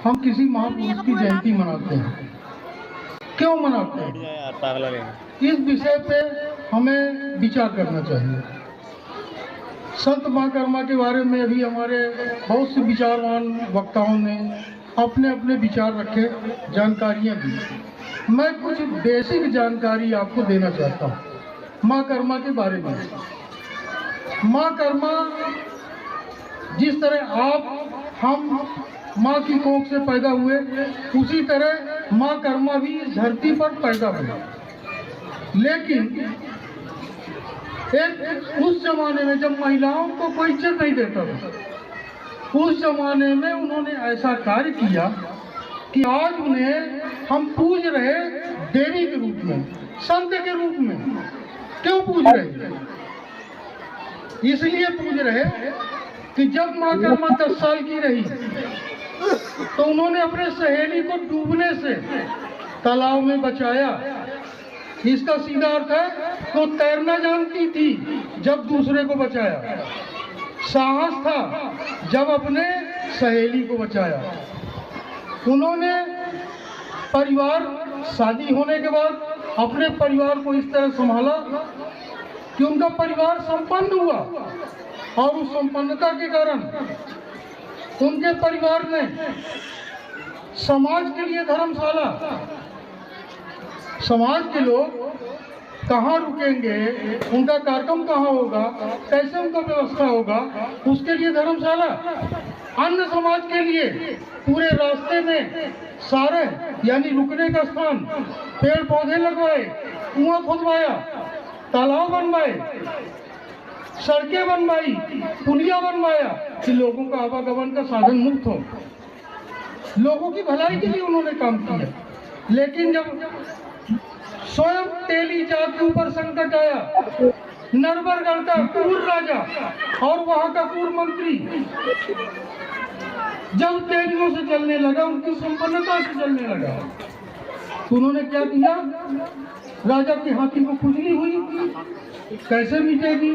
हम किसी महापुरुष की जयंती मनाते हैं, क्यों मनाते हैं, इस विषय पे हमें विचार करना चाहिए। संत महाकर्मा के बारे में अभी हमारे बहुत से विचारवान वक्ताओं ने अपने अपने विचार रखे, जानकारियाँ दी। मैं कुछ बेसिक जानकारी आपको देना चाहता हूँ महाकर्मा के बारे में। महाकर्मा जिस तरह हम माँ की कोख से पैदा हुए, उसी तरह महाकर्मा भी इस धरती पर पैदा हुए। लेकिन एक उस जमाने में जब महिलाओं को कोई इज्जत नहीं देता था, उस जमाने में उन्होंने ऐसा कार्य किया कि आज उन्हें हम पूज रहे देवी के रूप में, संत के रूप में। क्यों पूज रहे? इसलिए पूज रहे कि जब महाकर्मा 10 साल की रही तो उन्होंने अपने सहेली को डूबने से तालाब में बचाया। इसका सीधा अर्थ है वो तैरना जानती थी जब दूसरे को बचाया, साहस था जब अपने सहेली को बचाया। उन्होंने परिवार, शादी होने के बाद अपने परिवार को इस तरह संभाला कि उनका परिवार संपन्न हुआ, और उस संपन्नता के कारण उनके परिवार ने समाज के लिए धर्मशाला, समाज के लोग कहाँ रुकेंगे, उनका कार्यक्रम कहाँ होगा, कैसे उनका व्यवस्था होगा, उसके लिए धर्मशाला। अन्य समाज के लिए पूरे रास्ते में सारे यानी रुकने का स्थान, पेड़ पौधे लगवाए, कुआं खुदवाया, तालाब बनवाए, सड़कें बनवाई, पुलिया बनवाया कि लोगों का आवागमन का साधन मुक्त हो। लोगों की भलाई के लिए उन्होंने काम किया। लेकिन जब स्वयं तेली जात के ऊपर संकट आया, नरवरगढ़ का क्रूर राजा और वहां का क्रूर मंत्री जब तेलियों से चलने लगा, उनकी संपन्नता से चलने लगा, तो उन्होंने क्या किया? राजा के हाथी को खुजली हुई, कैसे मिटेगी?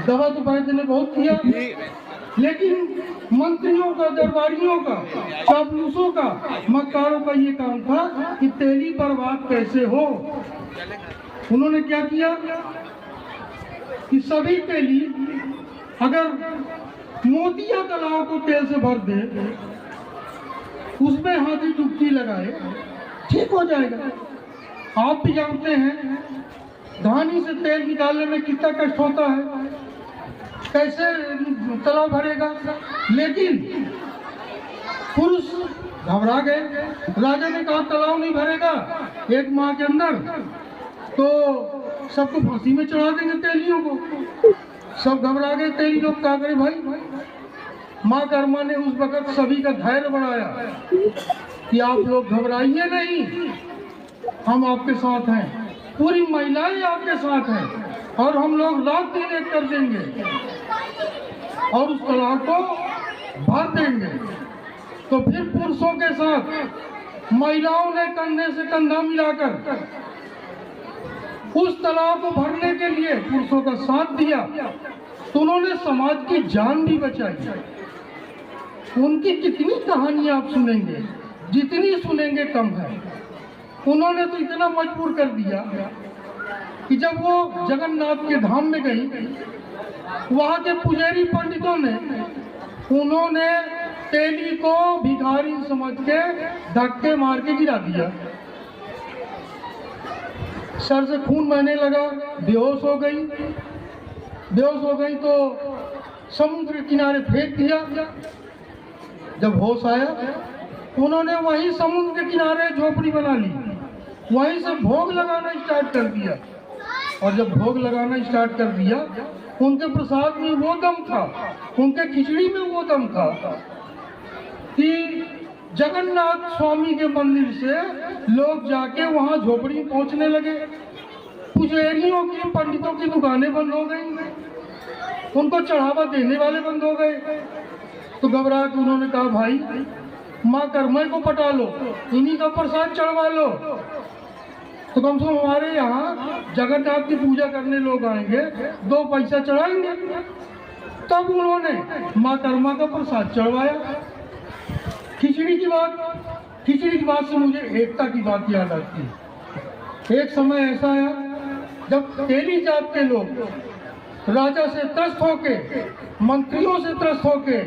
दवा तो वैद्य ने बहुत किया, लेकिन मंत्रियों का, दरबारियों का, चापलूसों का, मक्कारों का ये काम था कि तेली बर्बाद कैसे हो। उन्होंने क्या किया कि सभी तेली अगर मोतिया तालाब को तेल से भर दे, उसमें हाथी डुबकी लगाए, ठीक हो जाएगा। आप भी जानते हैं धानी से तेल निकालने में कितना कष्ट होता है, कैसे तालाब भरेगा। लेकिन पुरुष घबरा गए, राजा ने कहा तालाब नहीं भरेगा 1 माह के अंदर, तो सबको फांसी में चढ़ा देंगे तेलियों को। सब घबरा गए, तेली लोग क्या करें भाई। महाकर्मा ने उस वक्त सभी का धैर्य बढ़ाया कि आप लोग घबराइए नहीं, हम आपके साथ हैं, पूरी महिलाएं आपके साथ हैं, और हम लोग रात दिन एक कर देंगे और उस तालाब को भर देंगे। तो फिर पुरुषों के साथ महिलाओं ने कंधे से कंधा मिलाकर उस तालाब को भरने के लिए पुरुषों का साथ दिया। तो उन्होंने समाज की जान भी बचाई। उनकी कितनी कहानियां आप सुनेंगे, जितनी सुनेंगे कम है। उन्होंने तो इतना मजबूर कर दिया कि जब वो जगन्नाथ के धाम में गई, वहाँ के पुजारी पंडितों ने उन्होंने तेली को भिखारी समझ के धक्के मार के गिरा दिया। सर से खून बहने लगा, बेहोश हो गई। बेहोश हो गई तो समुद्र के किनारे फेंक दिया। जब होश आया, उन्होंने वहीं समुद्र के किनारे झोपड़ी बना ली, वहीं से भोग लगाना स्टार्ट कर दिया। और जब भोग लगाना स्टार्ट कर दिया, उनके प्रसाद में वो दम था, उनके खिचड़ी में वो दम था कि जगन्नाथ स्वामी के मंदिर से लोग जाके वहां झोपड़ी में पहुंचने लगे। पुजारियों की, पंडितों की दुकानें बंद हो गई, उनको चढ़ावा देने वाले बंद हो गए। तो घबरा के उन्होंने कहा भाई महाकर्मा को पटा लो, इन्हीं का प्रसाद चढ़वा लो, तो कम से कम हमारे यहाँ जगन्नाथ की पूजा करने लोग आएंगे, 2 पैसा चढ़ाएंगे। तब उन्होंने महाकर्मा का प्रसाद चढ़वाया। खिचड़ी की बात से मुझे एकता की बात याद आती है। एक समय ऐसा आया जब तेली जात के लोग राजा से त्रस्त होके, मंत्रियों से त्रस्त होके,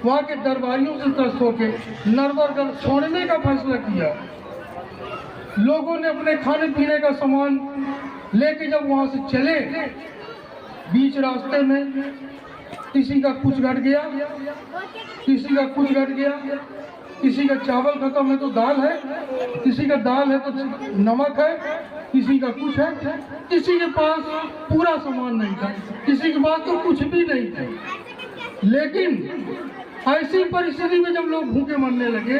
वहाँ के दरबारियों से त्रस्त होके नरवरगढ़ छोड़ने का फैसला किया। लोगों ने अपने खाने पीने का सामान लेके जब वहाँ से चले, बीच रास्ते में किसी का कुछ घट गया, किसी का कुछ घट गया, किसी का चावल खत्म है तो दाल है, किसी का दाल है तो नमक है, किसी का कुछ है, किसी के पास पूरा सामान नहीं था, किसी के पास तो कुछ भी नहीं था। लेकिन ऐसी परिस्थिति में जब लोग भूखे मरने लगे,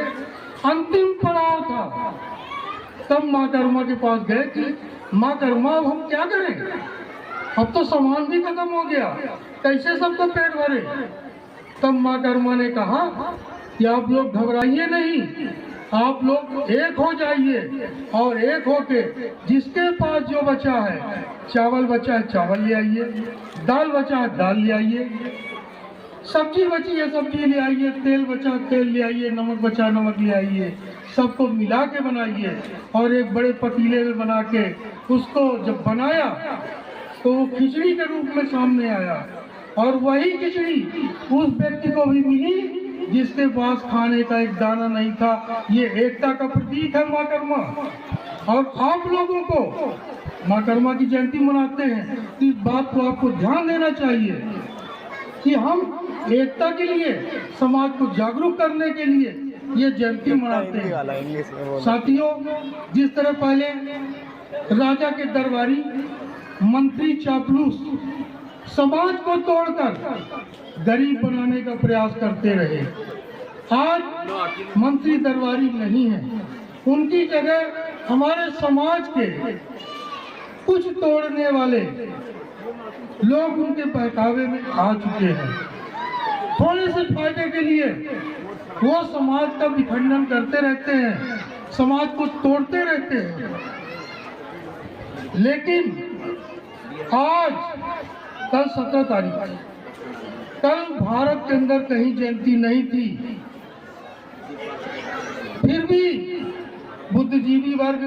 अंतिम पड़ाव था, तब माँ कर्मा के पास गए कि माँ कर्मा अब हम क्या करें, अब तो सामान भी खत्म हो गया, कैसे सबका पेट भरे। तब माँ कर्मा ने कहा कि आप लोग घबराइए नहीं, आप लोग एक हो जाइए और एक होके जिसके पास जो बचा है, चावल बचा है चावल ले आइए, दाल बचा है दाल ले आइए, सब्जी बची है सब्जी ले आइए, तेल बचा तेल ले आइए, नमक बचा नमक ले आइए, सबको मिला के बनाइए। और एक बड़े पतीले में बना के उसको जब बनाया तो वो खिचड़ी के रूप में सामने आया, और वही खिचड़ी उस व्यक्ति को भी मिली जिसके पास खाने का एक दाना नहीं था। ये एकता का प्रतीक है माँ कर्मा। और आप लोगों को माँ कर्मा की जयंती मनाते हैं, इस बात को आपको ध्यान देना चाहिए कि हम एकता के लिए, समाज को जागरूक करने के लिए ये जयंती मनाते हैं। साथियों, जिस तरह पहले राजा के दरबारी, मंत्री चापलूस समाज को तोड़कर गरीब बनाने का प्रयास करते रहे, आज मंत्री दरबारी नहीं है, उनकी जगह हमारे समाज के कुछ तोड़ने वाले लोग उनके बहकावे में आ चुके हैं। थोड़े से फायदे के लिए वो समाज का विखंडन करते रहते हैं, समाज को तोड़ते रहते हैं। लेकिन आज कल 17 तारीख, कल भारत के अंदर कहीं जयंती नहीं थी, फिर भी बुद्धिजीवी वर्ग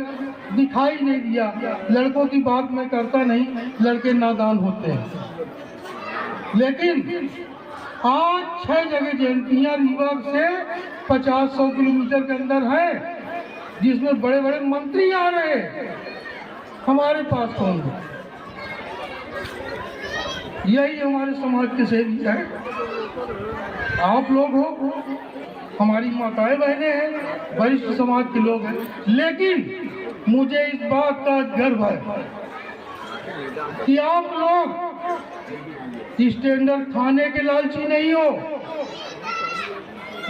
दिखाई नहीं दिया। लड़कों की बात मैं करता नहीं, लड़के नादान होते हैं। लेकिन आज 6 जगह जयंतियां रीवा से 50-100 किलोमीटर के अंदर है, जिसमें बड़े बड़े मंत्री आ रहे हैं। हमारे पास कौन है? यही हमारे समाज के सेवी है। आप लोग हो, हमारी माताएं बहनें हैं, वरिष्ठ समाज के लोग हैं। लेकिन मुझे इस बात का गर्व है कि आप लोग स्टैंडर्ड खाने के लालची नहीं हो,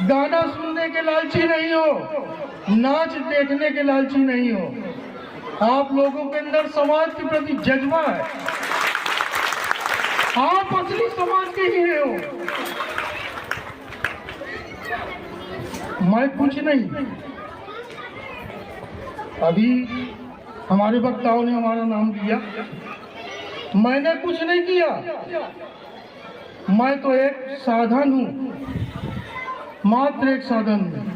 गाना सुनने के लालची नहीं हो, नाच देखने के लालची नहीं हो। आप लोगों के अंदर समाज के प्रति जज्बा है, आप असली समाज के ही हो। मैं कुछ नहीं, अभी हमारे वक्ताओं ने हमारा नाम लिया, मैंने कुछ नहीं किया, मैं तो एक साधन हूँ, मात्र एक साधन हूँ।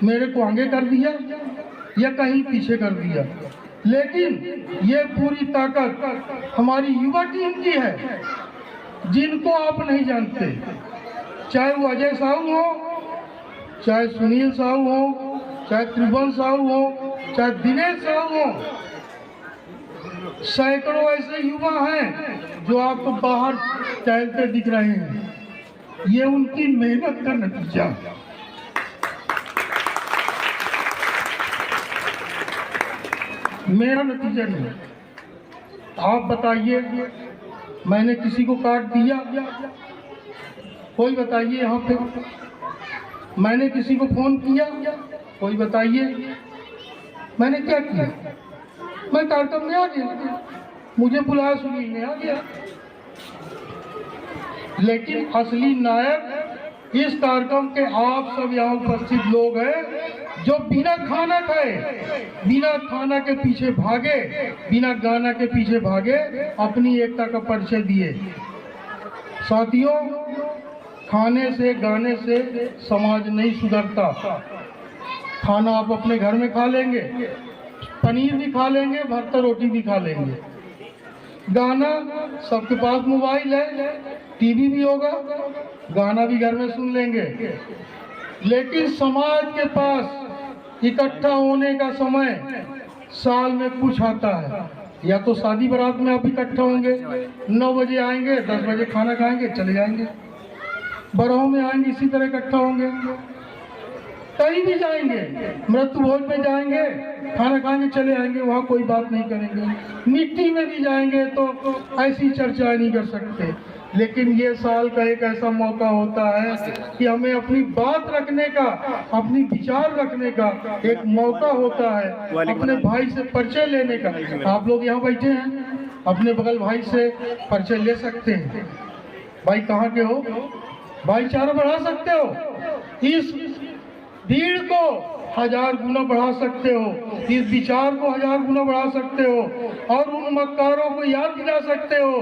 मेरे को आगे कर दिया या कहीं पीछे कर दिया, लेकिन ये पूरी ताकत हमारी युवा टीम की है, जिनको आप नहीं जानते। चाहे वो अजय साहू हो, चाहे सुनील साहू हो, चाहे त्रिभुवन साहू हो, चाहे दिनेश साहू हो, सैकड़ों ऐसे युवा हैं जो आपको बाहर टहलते दिख रहे हैं। ये उनकी मेहनत का नतीजा है। मेरा नतीजा नहीं। आप बताइए, मैंने किसी को काट दिया? कोई बताइए यहाँ पे। मैंने किसी को फोन किया? कोई बताइए। मैंने क्या किया? मैं कार्यक्रम में आ गया, मुझे बुलाया, सुनील में आ गया। लेकिन असली नायक इस कार्यक्रम के आप सब यहाँ उपस्थित लोग हैं, जो बिना खाना खाए, बिना खाना के पीछे भागे, बिना गाना के पीछे भागे, अपनी एकता का परिचय दिए। साथियों, खाने से गाने से समाज नहीं सुधरता। खाना आप अपने घर में खा लेंगे, पनीर भी खा लेंगे, भरता रोटी भी खा लेंगे। गाना सबके पास मोबाइल है, टीवी भी होगा, गाना भी घर में सुन लेंगे। लेकिन समाज के पास इकट्ठा होने का समय साल में कुछ आता है। या तो शादी बारात में आप इकट्ठा होंगे, 9 बजे आएंगे, 10 बजे खाना खाएंगे, चले जाएंगे। बरहों में आएंगे, इसी तरह इकट्ठा होंगे। कहीं भी जाएंगे, मृत्यु भोज में जाएंगे, खाना खाएंगे, चले आएंगे, वहाँ कोई बात नहीं करेंगे। मिट्टी में भी जाएंगे तो ऐसी चर्चाएं नहीं कर सकते। लेकिन ये साल का एक ऐसा मौका होता है कि हमें अपनी बात रखने का, अपनी विचार रखने का एक मौका होता है, अपने भाई से परिचय लेने का। आप लोग यहाँ बैठे हैं, अपने बगल भाई से परिचय ले सकते हैं। भाई कहाँ के हो, भाईचारा बढ़ा सकते हो, इस भीड़ को 1000 गुना बढ़ा सकते हो, इस विचार को 1000 गुना बढ़ा सकते हो, और उन मक्कारों को याद दिला सकते हो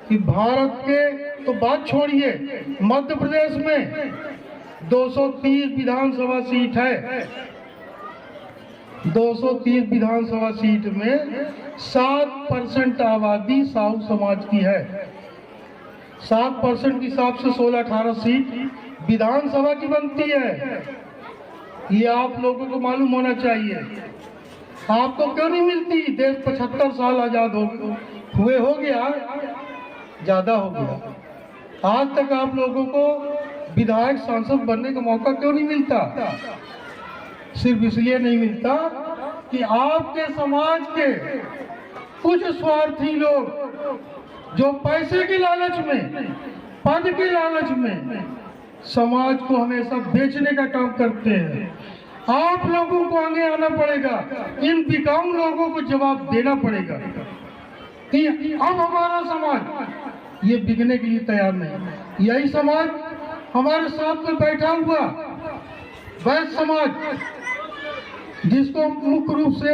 कि भारत के तो बात छोड़िए, मध्य प्रदेश में 230 विधानसभा सीट है। 230 विधानसभा सीट में 7% आबादी साहू समाज की है। 7% के हिसाब से 16-18 सीट विधानसभा की बनती है। ये आप लोगों को मालूम होना चाहिए। आपको क्यों नहीं मिलती? देश 75 साल आजाद हुए हो गया, ज्यादा हो गया। आज तक आप लोगों को विधायक सांसद बनने का मौका क्यों नहीं मिलता? सिर्फ इसलिए नहीं मिलता कि आपके समाज के कुछ स्वार्थी लोग जो पैसे के लालच में, पद के लालच में समाज को हमेशा बेचने का काम करते हैं। आप लोगों को आगे आना पड़ेगा, इन बिकाऊ लोगों को जवाब देना पड़ेगा कि अब हमारा समाज ये बिकने के लिए तैयार नहीं। यही समाज हमारे साथ में बैठा हुआ वैश्य समाज, जिसको मुख्य रूप से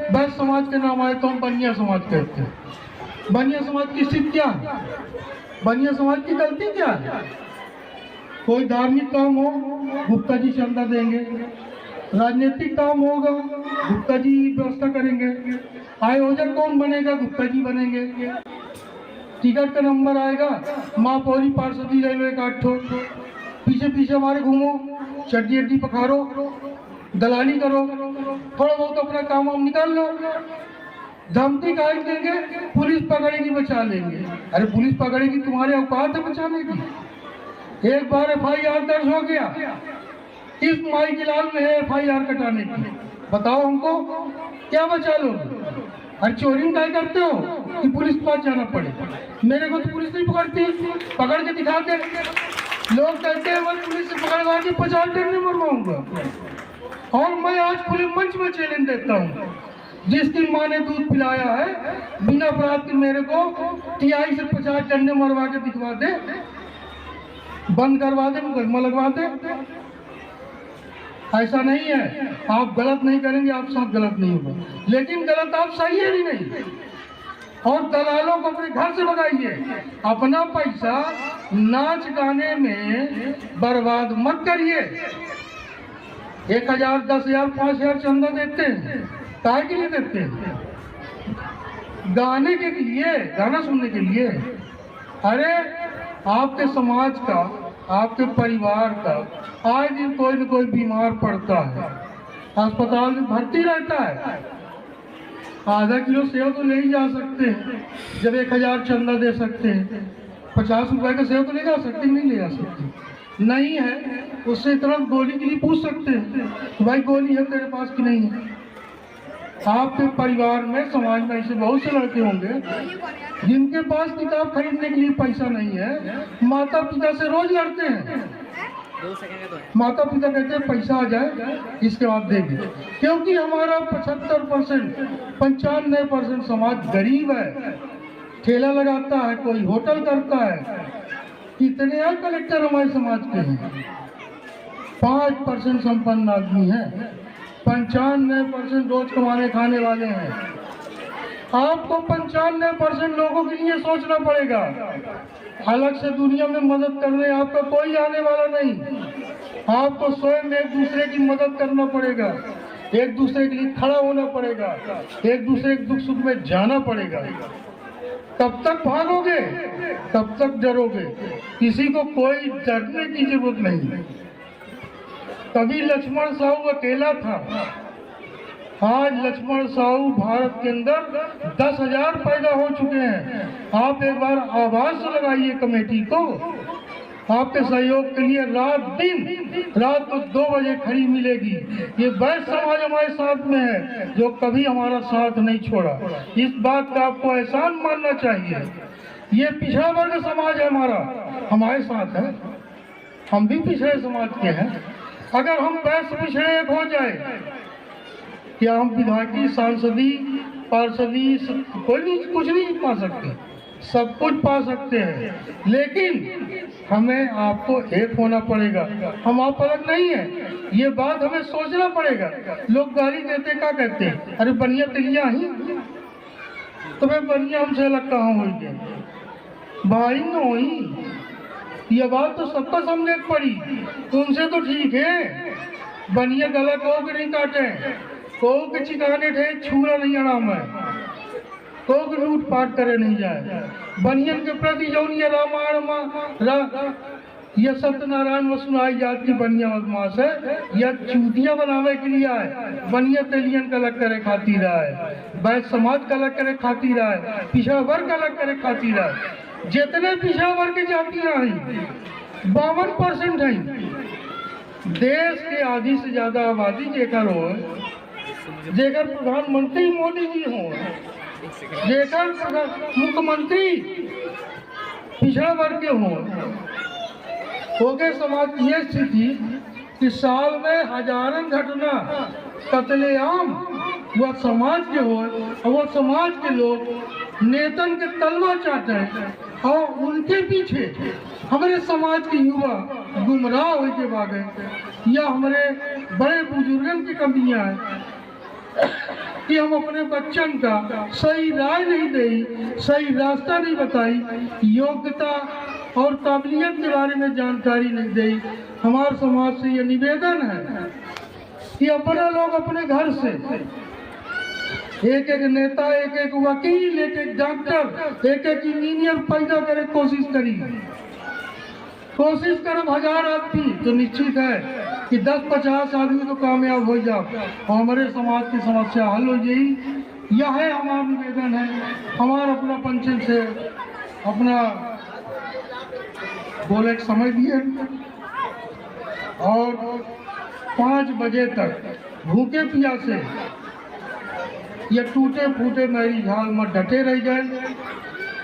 वैश्य समाज के नाम आए तो हम बनिया समाज कहते हैं। बनिया समाज की स्थिति क्या है? बनिया समाज की गलती क्या है? कोई धार्मिक काम हो, गुप्ता जी चंदा देंगे। राजनीतिक काम होगा, गुप्ता जी व्यवस्था करेंगे। आयोजक कौन बनेगा? गुप्ता जी बनेंगे। टिकट का नंबर आएगा, माँ पौरी पार्षदी ले लो एक 8 ठो, पीछे पीछे हमारे घूमो, चड्डी अड्डी पखारो, दलाली करो, थोड़ा बहुत अपना काम हम निकाल लो। धमकी काट देंगे, पुलिस पकड़ेगी, बचा लेंगे। अरे पुलिस पकड़ेगी, तुम्हारे औकात है बचाने की? एक बार FIR दर्ज हो गया, इस माई के लाल में है FIR कटाने की, बताओ हमको क्या बचा लो? अरे चोरी क्या करते हो कि पुलिस के पास जाना पड़े? मेरे को तो पुलिस नहीं पकड़ती, पकड़ के दिखाते। लोग कहते हैं मैं पुलिस से पकड़वा के 50 डंडे मरवाऊंगा। और मैं आज खुले मंच में चैलेंज देता हूँ, जिसकी माँ ने दूध पिलाया है, बिना अपराध के मेरे को TI से 50 डंडे मरवा के दिखवा दे, बंद करवा दे, मुकदमा लगवा दे। ऐसा नहीं है, आप गलत नहीं करेंगे, आप साथ गलत नहीं होगा, लेकिन गलत आप सही है भी नहीं। और दलालों को अपने घर से भगाइए, अपना पैसा नाच गाने में बर्बाद मत करिए। 1000, 10,000, 5,000 चंदा देते हैं, काहे के लिए देते हैं? गाने के लिए, गाना सुनने के लिए। अरे आपके समाज का, आपके परिवार का आए दिन कोई न कोई बीमार पड़ता है, अस्पताल में भर्ती रहता है। आधा किलो सेव तो ले ही जा सकते हैं, जब 1000 चंदा दे सकते हैं। 50 रुपए का सेव तो ले जा सकते, नहीं ले जा सकते। नहीं है उससे इतना गोली के लिए पूछ सकते हैं, तो भाई गोली है तेरे पास कि नहीं है? आपके परिवार में, समाज में ऐसे बहुत से लड़के होंगे जिनके पास किताब खरीदने के लिए पैसा नहीं है, माता पिता से रोज लड़ते हैं। माता पिता कहते हैं पैसा आ जाए इसके बाद देंगे, क्योंकि हमारा 75%, 95% समाज गरीब है, ठेला लगाता है, कोई होटल करता है। कितने हैं कलेक्टर हमारे समाज के हैं? 5% संपन्न आदमी है, 95% रोज कमाने खाने वाले हैं। आपको 95% लोगों के लिए सोचना पड़ेगा। अलग से दुनिया में मदद करने आपका कोई आने वाला नहीं। आपको स्वयं एक दूसरे की मदद करना पड़ेगा, एक दूसरे के लिए खड़ा होना पड़ेगा, एक दूसरे के दुख सुख में जाना पड़ेगा। तब तक भागोगे, तब तक डरोगे। किसी को कोई डरने की जरूरत नहीं। कभी लक्ष्मण साहू अकेला था, आज लक्ष्मण साहू भारत के अंदर 10,000 पैदा हो चुके हैं। आप एक बार आवाज लगाइए कमेटी को, आपके सहयोग के लिए रात को 2 बजे खड़ी मिलेगी। ये वैश्य समाज हमारे साथ में है जो कभी हमारा साथ नहीं छोड़ा। इस बात का आपको एहसान मानना चाहिए। ये पिछड़ा वर्ग समाज है हमारे साथ है, हम भी पिछड़े समाज के हैं। अगर हम वैश्य पिछड़े एक हो जाए, क्या हम विधायकी, सांसदी, पार्षदी कोई नहीं, कुछ नहीं पा सकते, सब कुछ पा सकते हैं, लेकिन हमें आपको एक होना पड़ेगा। हम आप अलग नहीं है, ये बात हमें सोचना पड़ेगा। लोग गाली देते क्या कहते हैं, अरे बनिया तिलिया ही तुम्हें बनिया हमसे अलग कहाँ हुई भाई न हुई। ये बात तो सबको समझने पड़ी। तुमसे तो ठीक है, बनिया गला को के नहीं काटे, को के चिकाने थे, छूरा नहीं आराम है, को लूटपाट करे नहीं जाए। बनियन के प्रति जौन ये रामायण यह सत्यनारायण वसुनाई जात की बनिया बदमाश है, यह चूतिया बनावे के लिए है। बनिया तेलियन का अलग करे खातिर है, वैश्य समाज का अलग करे खातिर है, पिछड़ा वर्ग अलग करे खातिर है। जितने पिछड़ा वर्ग की जातियां हैं 52% हैं। देश के आधी से ज्यादा आबादी जेकर हो, जेकर प्रधानमंत्री मोदी जी हो, जेकर मुख्यमंत्री पिछड़ा वर्ग के हो गए। समाज की यह स्थिति कि साल में हजारों घटना कत्लेआम वह समाज के हो, और वह समाज के लोग नेतन के तलवा चाहते हैं, और उनके पीछे हमारे समाज के युवा गुमराह हो के भागे, या हमारे बड़े बुजुर्गों की कमियां हैं कि हम अपने बच्चन का सही राय नहीं दे, सही रास्ता नहीं बताई, योग्यता और काबिलियत के बारे में जानकारी नहीं दे। हमारे समाज से ये निवेदन है कि अपने लोग अपने घर से एक एक नेता, एक एक वकील, एक एक डॉक्टर, एक एक इंजीनियर पैदा करे कोशिश करब 1000 आदमी तो निश्चित है कि 10-50 आदमी तो कामयाब हो जाओ और हमारे समाज की समस्या हल हो जाएगी। यह है हमारा निवेदन है। हमारा अपना पंचायत से अपना बोले के समय दिए और 5 बजे तक भूखे प्यासे या टूटे फूटे मेरी झाल में डटे रह जाए।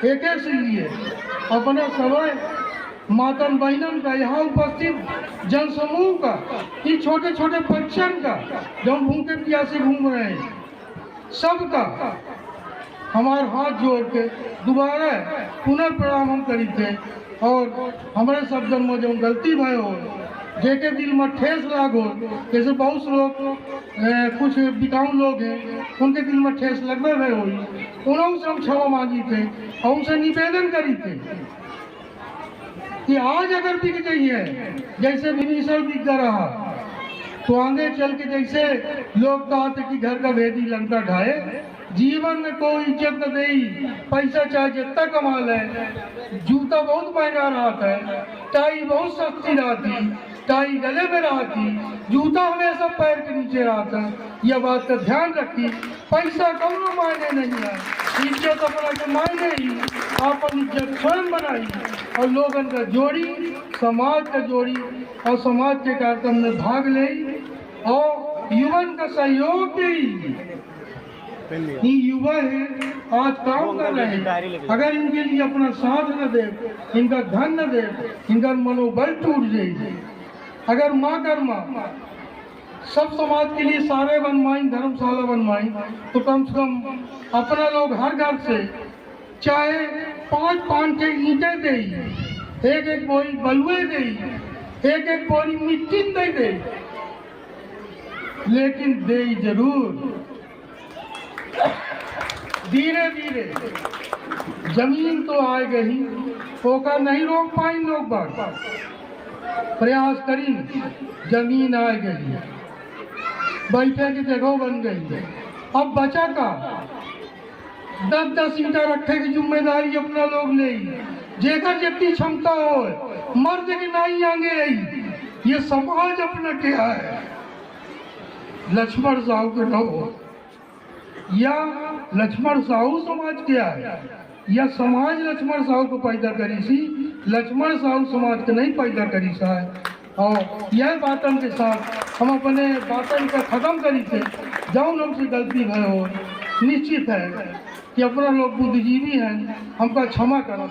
एक लिए अपना समय मातन बहनन का, यहाँ उपस्थित जन समूह का, कि छोटे छोटे बच्चन का जो भूखे प्यासे घूम रहे हैं, सबका हमारे हाथ जोड़ के दोबारा पुनर्प्रणाम हम करी थे। और हमारे सब जन में जो गलती भय हो, जेके दिल में ठेस लागो, जैसे बहुत लोग कुछ बिकाऊ लोग हैं, उनके दिल में ठेस लगवे भय हुई, उन्होंने से हम क्षमा मांगी थे और उनसे निवेदन करी थे कि आज अगर बिक गई है, जैसे विभीषण बिक रहा, तो आगे चल के जैसे लोग कहते कि घर का भेदी लंका ढाए, जीवन में कोई इज्जत न दे, पैसा चाहे जितना कमा ले, जूता बहुत महंगा रहता है, टाई बहुत सस्ती रहती, टाई गले में रहती, जूता हमेशा पैर के नीचे रहता है। यह बात का ध्यान रखी, पैसा कौनो मायने नहीं है, इज्जत अपना के मायने ही, अपन इज्जत स्वयं बनाई और लोगन का जोड़ी, समाज का जोड़ी और समाज के कार्यक्रम में भाग ले और युवन का सहयोग दी। ये युवा है आज काम कर रहे हैं, अगर इनके लिए अपना साथ न दे, इनका धन न दे, इनका मनोबल टूट जाएगी। अगर माँ कर्मा सब समाज के लिए सारे बनवाई, धर्मशाला बनवाई, तो कम से कम अपना लोग हर घर से चाहे 5-5 के ईंटें दे, एक बोरी बलुए दे, एक बोरी मिट्टी दे, लेकिन दे जरूर। धीरे धीरे जमीन तो आए गई, ओका नहीं रोक पाई लोग बात, प्रयास करी, जमीन आ गई, बैठे की जगह बन गई। अब बचा का 10-10 ईंटा रखे की जिम्मेदारी अपना लोग ले, जेकर जितनी क्षमता हो, मर्द की नहीं आगे आई। ये समाज अपना क्या है? लक्ष्मण साहू के न हो, या लक्ष्मण साहू समाज क्या है, या समाज लक्ष्मण साहू को पैदा करी सी, लक्ष्मण साहू समाज को नहीं पैदा करी सा है। और यह बातन के साथ हम अपने बातन का खत्म करी थे। जौन हमसे गलती है हो, निश्चित है कि अपना लोग बुद्धिजीवी हैं, हमका क्षमा करो।